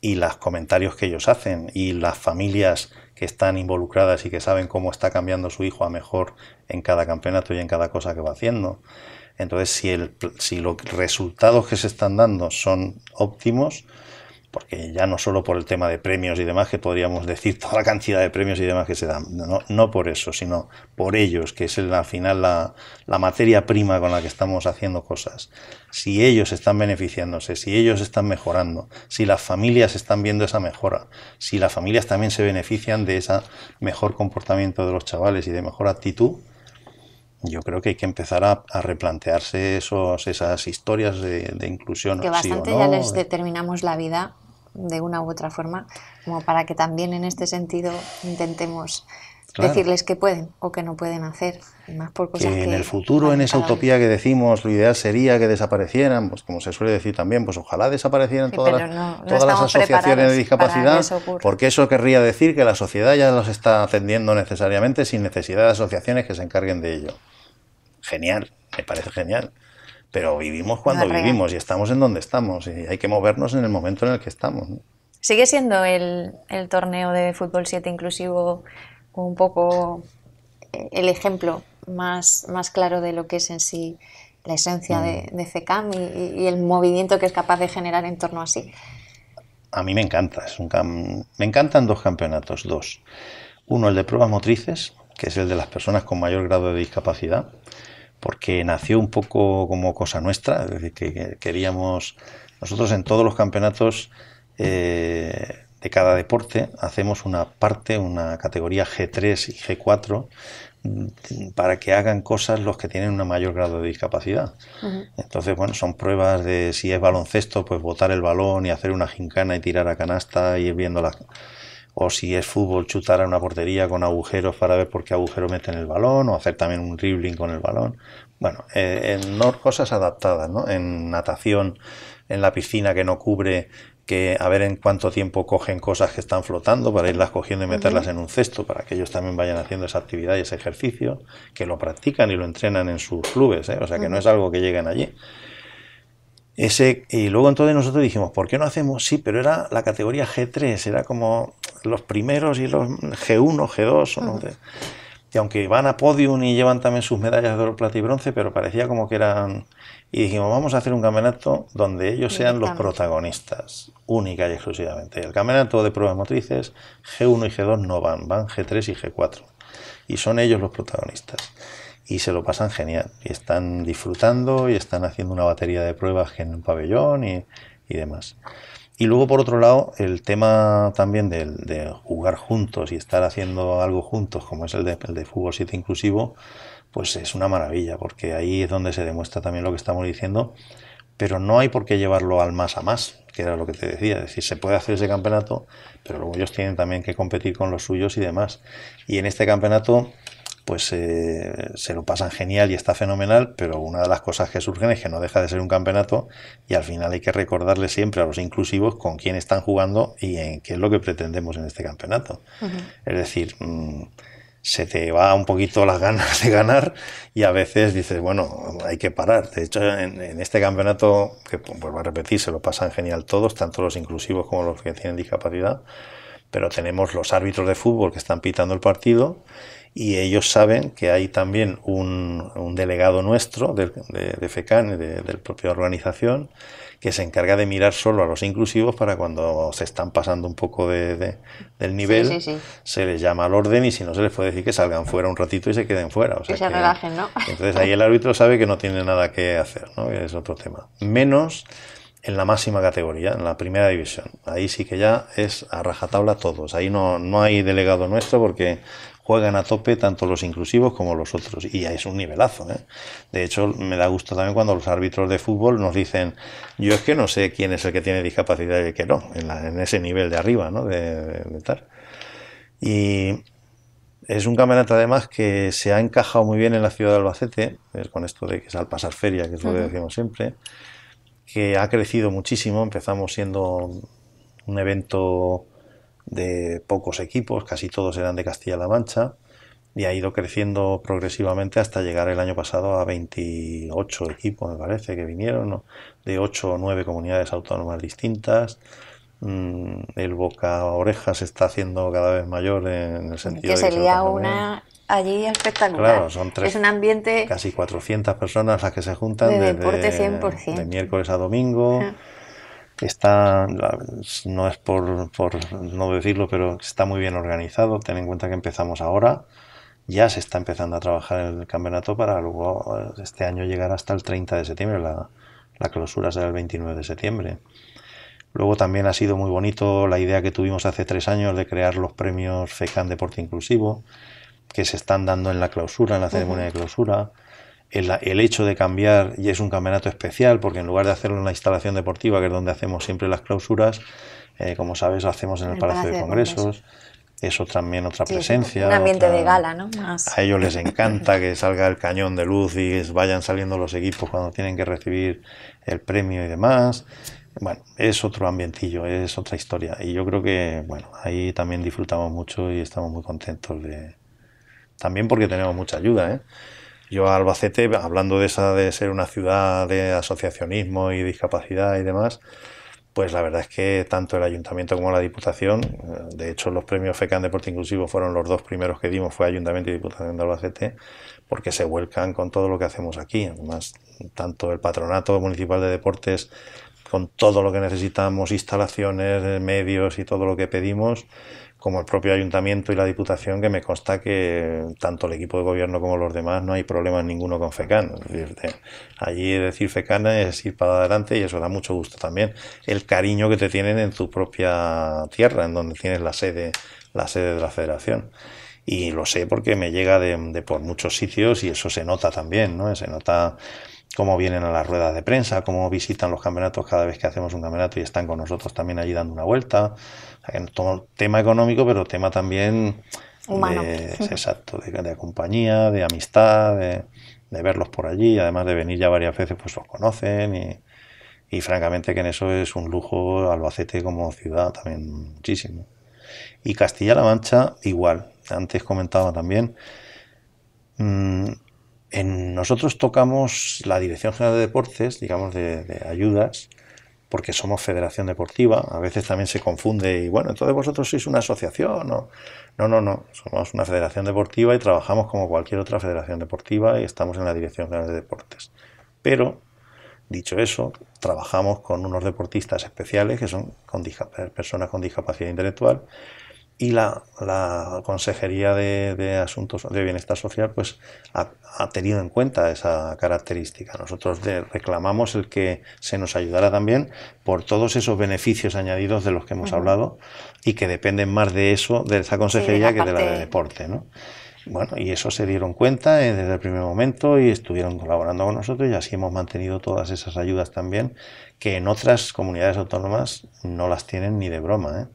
Speaker 2: Y los comentarios que ellos hacen y las familias que están involucradas y que saben cómo está cambiando su hijo a mejor en cada campeonato y en cada cosa que va haciendo. Entonces, si los resultados que se están dando son óptimos, porque ya no solo por el tema de premios y demás, que podríamos decir toda la cantidad de premios y demás que se dan, no por eso, sino por ellos, que es al final la materia prima con la que estamos haciendo cosas. Si ellos están beneficiándose, si ellos están mejorando, si las familias están viendo esa mejora, si las familias también se benefician de ese mejor comportamiento de los chavales y de mejor actitud, yo creo que hay que empezar a replantearse esas historias de inclusión.
Speaker 1: Que bastante
Speaker 2: ¿sí o no?
Speaker 1: Ya les determinamos la vida de una u otra forma, como para que también en este sentido intentemos decirles que pueden o que no pueden hacer, y más por cosas
Speaker 2: que en el futuro, en esa utopía que decimos, lo ideal sería que desaparecieran, pues como se suele decir también, pues ojalá desaparecieran todas las asociaciones de discapacidad, porque eso querría decir que la sociedad ya los está atendiendo necesariamente sin necesidad de asociaciones que se encarguen de ello. Genial, me parece genial. Pero vivimos cuando vivimos y estamos en donde estamos y hay que movernos en el momento en el que estamos, ¿no?
Speaker 1: ¿Sigue siendo el torneo de fútbol 7 inclusivo un poco el ejemplo más claro de lo que es en sí la esencia de FECAM y el movimiento que es capaz de generar en torno a sí?
Speaker 2: A mí me encanta. Me encantan 2 campeonatos, 2. Uno, el de pruebas motrices, que es el de las personas con mayor grado de discapacidad, porque nació un poco como cosa nuestra, es decir, que queríamos, nosotros en todos los campeonatos de cada deporte hacemos una categoría G3 y G4 para que hagan cosas los que tienen un mayor grado de discapacidad. Entonces, bueno, son pruebas de si es baloncesto, pues botar el balón y hacer una gincana y tirar a canasta y ir viendo las... O si es fútbol, chutar a una portería con agujeros para ver por qué agujero meten el balón, o hacer también un dribbling con el balón. Bueno, cosas adaptadas, ¿no? En natación, en la piscina que no cubre, que a ver en cuánto tiempo cogen cosas que están flotando para irlas cogiendo y meterlas en un cesto, para que ellos también vayan haciendo esa actividad y ese ejercicio, que lo practican y lo entrenan en sus clubes, ¿eh? O sea, que no es algo que lleguen allí. Y luego entonces nosotros dijimos, ¿por qué no hacemos? Sí, pero era la categoría G3, era como los primeros y los G1, G2, ¿no? Y aunque van a podium y llevan también sus medallas de oro, plata y bronce, pero parecía como que eran... Y dijimos, vamos a hacer un campeonato donde ellos sean los protagonistas, única y exclusivamente. El campeonato de pruebas motrices, G1 y G2 no van G3 y G4. Y son ellos los protagonistas. Y se lo pasan genial, y están disfrutando y están haciendo una batería de pruebas en un pabellón y demás. Y luego, por otro lado, el tema también de jugar juntos y estar haciendo algo juntos, como es el de fútbol 7 inclusivo, pues es una maravilla, porque ahí es donde se demuestra también lo que estamos diciendo, pero no hay por qué llevarlo al más a más, que era lo que te decía, es decir, se puede hacer ese campeonato, pero luego ellos tienen también que competir con los suyos y demás. Y en este campeonato pues se lo pasan genial y está fenomenal, pero una de las cosas que surgen es que no deja de ser un campeonato y al final hay que recordarle siempre a los inclusivos con quién están jugando y en qué es lo que pretendemos en este campeonato. Es decir, se te va un poquito las ganas de ganar y a veces dices, bueno, hay que parar. De hecho, en este campeonato, que vuelvo a repetir, se lo pasan genial todos, tanto los inclusivos como los que tienen discapacidad, pero tenemos los árbitros de fútbol que están pitando el partido y ellos saben que hay también un delegado nuestro de FECAN, del propia organización, que se encarga de mirar solo a los inclusivos para cuando se están pasando un poco del nivel, se les llama al orden y si no se les puede decir que salgan fuera un ratito y se queden fuera. O sea
Speaker 1: que se relajen, ¿no?
Speaker 2: Entonces ahí el árbitro sabe que no tiene nada que hacer, ¿no? Es otro tema. Menos en la máxima categoría, en la primera división. Ahí sí que ya es a rajatabla todos. Ahí no hay delegado nuestro porque juegan a tope tanto los inclusivos como los otros y ya es un nivelazo, ¿eh? De hecho, me da gusto también cuando los árbitros de fútbol nos dicen, yo es que no sé quién es el que tiene discapacidad y el que no, en ese nivel de arriba, ¿no? de tal. Y es un campeonato además que se ha encajado muy bien en la ciudad de Albacete, con esto de que es al pasar feria, que es lo que decimos siempre, que ha crecido muchísimo. Empezamos siendo un evento de pocos equipos, casi todos eran de Castilla-La Mancha, y ha ido creciendo progresivamente hasta llegar el año pasado a 28 equipos, me parece, que vinieron, ¿no? De 8 o 9 comunidades autónomas distintas. El boca a oreja se está haciendo cada vez mayor en el sentido
Speaker 1: que
Speaker 2: de
Speaker 1: se lía una allí espectacular.
Speaker 2: Claro, son
Speaker 1: es un ambiente
Speaker 2: casi 400 personas las que se juntan
Speaker 1: de deporte 100%.
Speaker 2: De miércoles a domingo. No es por no decirlo, pero está muy bien organizado. Ten en cuenta que empezamos ahora, ya se está empezando a trabajar en el campeonato para luego este año llegar hasta el 30 de septiembre. La clausura será el 29 de septiembre. Luego también ha sido muy bonito la idea que tuvimos hace 3 años de crear los premios FECAN Deporte Inclusivo, que se están dando en la clausura, en la ceremonia de clausura. El hecho de cambiar, y es un campeonato especial, porque en lugar de hacerlo en la instalación deportiva, que es donde hacemos siempre las clausuras, como sabes, lo hacemos en el Palacio de Congresos. Eso también otra presencia.
Speaker 1: Un ambiente de gala, ¿no?
Speaker 2: A ellos les encanta que salga el cañón de luz y vayan saliendo los equipos cuando tienen que recibir el premio y demás. Bueno, es otro ambientillo, es otra historia. Y yo creo que, bueno, ahí también disfrutamos mucho y estamos muy contentos también porque tenemos mucha ayuda, ¿eh? Yo a Albacete, hablando de ser una ciudad de asociacionismo y discapacidad y demás, pues la verdad es que tanto el Ayuntamiento como la Diputación, de hecho los premios FECAN Deporte Inclusivo fueron los 2 primeros que dimos, fue Ayuntamiento y Diputación de Albacete, porque se vuelcan con todo lo que hacemos aquí. Además, tanto el Patronato Municipal de Deportes, con todo lo que necesitamos, instalaciones, medios y todo lo que pedimos, como el propio Ayuntamiento y la Diputación, que me consta que tanto el equipo de gobierno como los demás no hay problema ninguno con FECAN. Es decir, allí decir FECAN es ir para adelante y eso da mucho gusto también. El cariño que te tienen en tu propia tierra, en donde tienes la sede de la federación. Y lo sé porque me llega de por muchos sitios y eso se nota también, ¿no? Se nota cómo vienen a las ruedas de prensa, cómo visitan los campeonatos cada vez que hacemos un campeonato y están con nosotros también allí dando una vuelta. O sea, que tema económico, pero tema también
Speaker 1: humano.
Speaker 2: Exacto, de compañía, de amistad, de verlos por allí, además de venir ya varias veces, pues los conocen y francamente que en eso es un lujo Albacete como ciudad también muchísimo. Y Castilla-La Mancha igual, antes comentaba también, nosotros tocamos la Dirección General de Deportes, digamos de ayudas, porque somos federación deportiva. A veces también se confunde y bueno, entonces vosotros sois una asociación, ¿no? No, somos una federación deportiva y trabajamos como cualquier otra federación deportiva y estamos en la Dirección General de Deportes. Pero, dicho eso, trabajamos con unos deportistas especiales que son personas con discapacidad intelectual y la Consejería de Asuntos de Bienestar Social pues ha tenido en cuenta esa característica. Nosotros reclamamos el que se nos ayudara también por todos esos beneficios añadidos de los que hemos hablado y que dependen más de eso, de esa consejería, que de la de deporte, ¿no? Bueno, y eso se dieron cuenta desde el primer momento y estuvieron colaborando con nosotros y así hemos mantenido todas esas ayudas también, que en otras comunidades autónomas no las tienen ni de broma, ¿eh?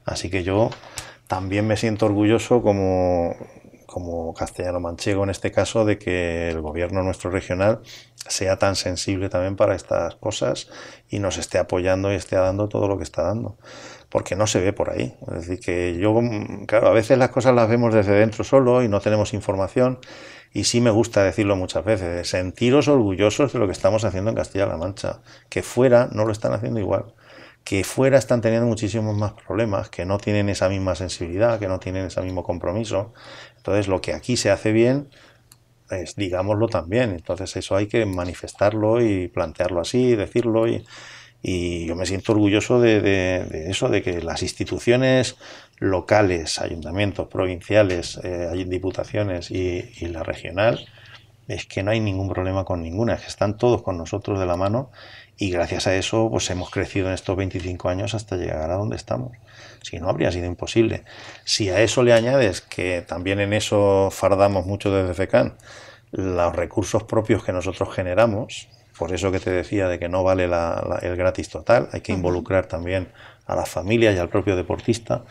Speaker 2: Así que yo también me siento orgulloso como castellano-manchego en este caso de que el gobierno nuestro regional sea tan sensible también para estas cosas y nos esté apoyando y esté dando todo lo que está dando, porque no se ve por ahí. Es decir, que yo, claro, a veces las cosas las vemos desde dentro solo y no tenemos información y sí me gusta decirlo muchas veces, sentiros orgullosos de lo que estamos haciendo en Castilla-La Mancha, que fuera no lo están haciendo igual. que fuera están teniendo muchísimos más problemas, que no tienen esa misma sensibilidad, que no tienen ese mismo compromiso. Entonces, lo que aquí se hace bien, pues digámoslo también. Entonces, eso hay que manifestarlo y plantearlo así, decirlo. Y yo me siento orgulloso de eso, de que las instituciones locales, ayuntamientos, provinciales, diputaciones y la regional, es que no hay ningún problema con ninguna, es que están todos con nosotros de la mano y gracias a eso pues hemos crecido en estos 25 años hasta llegar a donde estamos. Si no, habría sido imposible. Si a eso le añades que también en eso fardamos mucho desde FECAN, los recursos propios que nosotros generamos, por eso que te decía de que no vale el gratis total, hay que involucrar también a las familias y al propio deportista,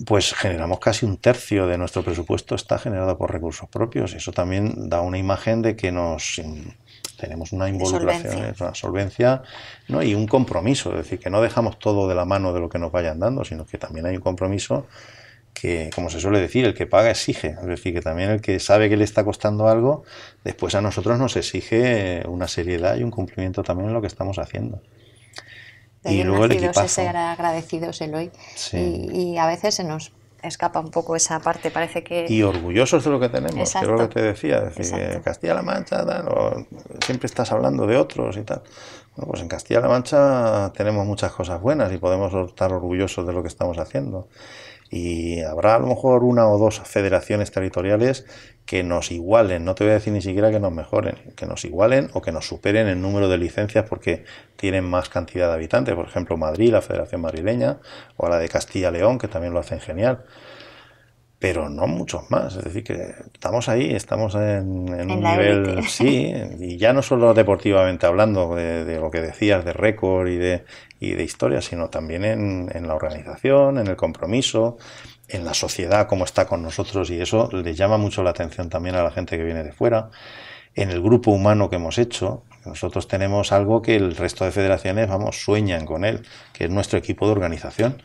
Speaker 2: pues generamos casi un tercio de nuestro presupuesto está generado por recursos propios. Eso también da una imagen de que tenemos una involucración, una solvencia, ¿no? Y un compromiso, es decir, que no dejamos todo de la mano de lo que nos vayan dando, sino que también hay un compromiso que, como se suele decir, el que paga exige. Es decir, que también el que sabe que le está costando algo, después a nosotros nos exige una seriedad y un cumplimiento también en lo que estamos haciendo.
Speaker 1: Y luego el equipazo. Ser agradecidos, Eloy. Sí. Y a veces se nos escapa un poco esa parte, parece que...
Speaker 2: Y orgullosos de lo que tenemos, exacto, que es lo que te decía, es decir, que Castilla-La Mancha, siempre estás hablando de otros y tal. Bueno, pues en Castilla-La Mancha tenemos muchas cosas buenas y podemos estar orgullosos de lo que estamos haciendo. Y habrá a lo mejor una o dos federaciones territoriales que nos igualen, no te voy a decir ni siquiera que nos mejoren, que nos igualen o que nos superen en número de licencias porque tienen más cantidad de habitantes, por ejemplo Madrid, la Federación Madrileña, o la de Castilla-León, que también lo hacen genial, pero no muchos más, es decir, que estamos ahí, estamos en un nivel, sí, y ya no solo deportivamente hablando de lo que decías, de récord y de historia, sino también en la organización, en el compromiso, en la sociedad, cómo está con nosotros, y eso les llama mucho la atención también a la gente que viene de fuera, en el grupo humano que hemos hecho. Nosotros tenemos algo que el resto de federaciones, sueñan con él, que es nuestro equipo de organización.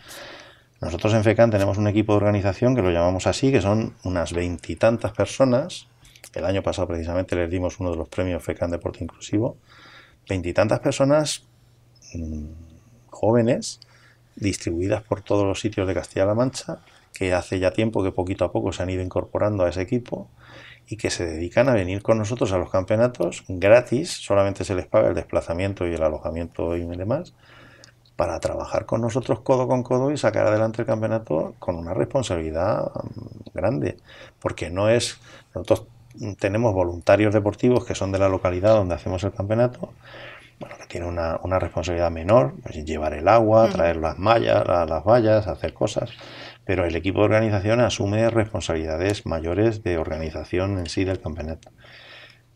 Speaker 2: Nosotros en FECAN tenemos un equipo de organización que lo llamamos así, que son unas 20 y tantas personas. El año pasado precisamente les dimos uno de los premios FECAN Deporte Inclusivo. 20 y tantas personas jóvenes, distribuidas por todos los sitios de Castilla-La Mancha, que hace ya tiempo que poquito a poco se han ido incorporando a ese equipo y que se dedican a venir con nosotros a los campeonatos gratis, solamente se les paga el desplazamiento y el alojamiento y demás, para trabajar con nosotros codo con codo y sacar adelante el campeonato con una responsabilidad grande, porque no es... Nosotros tenemos voluntarios deportivos que son de la localidad donde hacemos el campeonato, bueno, que tienen una responsabilidad menor, pues llevar el agua, traer las mallas, las vallas, hacer cosas, pero el equipo de organización asume responsabilidades mayores de organización en sí del campeonato.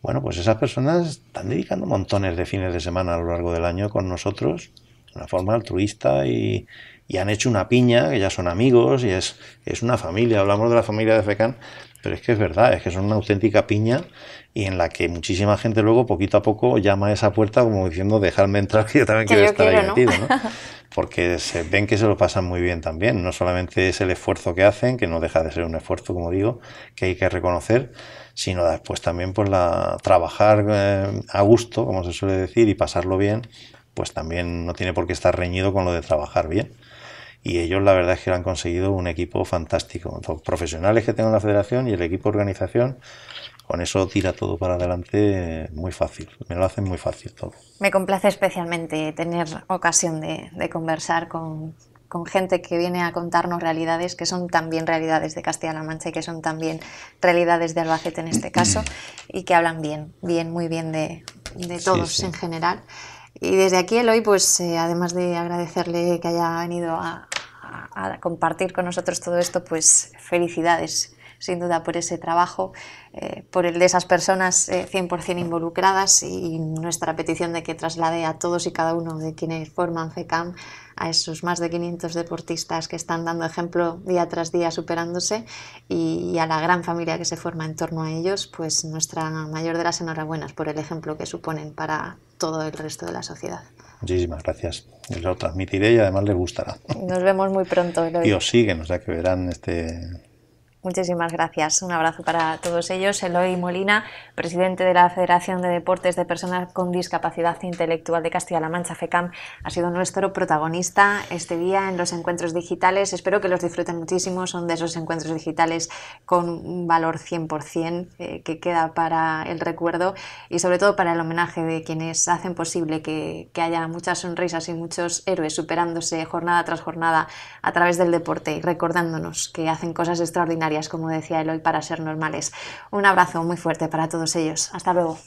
Speaker 2: Bueno, pues esas personas están dedicando montones de fines de semana a lo largo del año con nosotros, de una forma altruista, y han hecho una piña, que ya son amigos, y es una familia. Hablamos de la familia de FECAN, pero es que es verdad, es que son una auténtica piña, y en la que muchísima gente luego, poquito a poco, llama a esa puerta como diciendo, dejadme entrar, que yo también quiero estar ahí metido, ¿no? Porque ven que se lo pasan muy bien también. No solamente es el esfuerzo que hacen, que no deja de ser un esfuerzo, como digo, que hay que reconocer, sino después también pues trabajar a gusto, como se suele decir, y pasarlo bien, pues también no tiene por qué estar reñido con lo de trabajar bien. Y ellos la verdad es que han conseguido un equipo fantástico. Los profesionales que tengo en la federación y el equipo de organización, con eso tira todo para adelante muy fácil. Me lo hacen muy fácil todo.
Speaker 1: Me complace especialmente tener ocasión de conversar con gente que viene a contarnos realidades que son también realidades de Castilla-La Mancha y que son también realidades de Albacete en este caso, y que hablan muy bien de todos en general. Y desde aquí, Eloy, pues además de agradecerle que haya venido a compartir con nosotros todo esto, pues felicidades sin duda por ese trabajo, por el de esas personas 100% involucradas, y nuestra petición de que traslade a todos y cada uno de quienes forman FECAM, a esos más de 500 deportistas que están dando ejemplo día tras día superándose, y a la gran familia que se forma en torno a ellos, pues nuestra mayor de las enhorabuenas por el ejemplo que suponen para todo el resto de la sociedad.
Speaker 2: Muchísimas gracias. Les lo transmitiré y además les gustará.
Speaker 1: Nos vemos muy pronto, Eloy.
Speaker 2: Y os siguen, o sea que verán
Speaker 1: Muchísimas gracias. Un abrazo para todos ellos. Eloy Molina, presidente de la Federación de Deportes de Personas con Discapacidad Intelectual de Castilla-La Mancha, FECAM, ha sido nuestro protagonista este día en los encuentros digitales. Espero que los disfruten muchísimo. Son de esos encuentros digitales con un valor 100% que queda para el recuerdo y sobre todo para el homenaje de quienes hacen posible que haya muchas sonrisas y muchos héroes superándose jornada tras jornada a través del deporte y recordándonos que hacen cosas extraordinarias, como decía Eloy, para ser normales. Un abrazo muy fuerte para todos ellos. Hasta luego.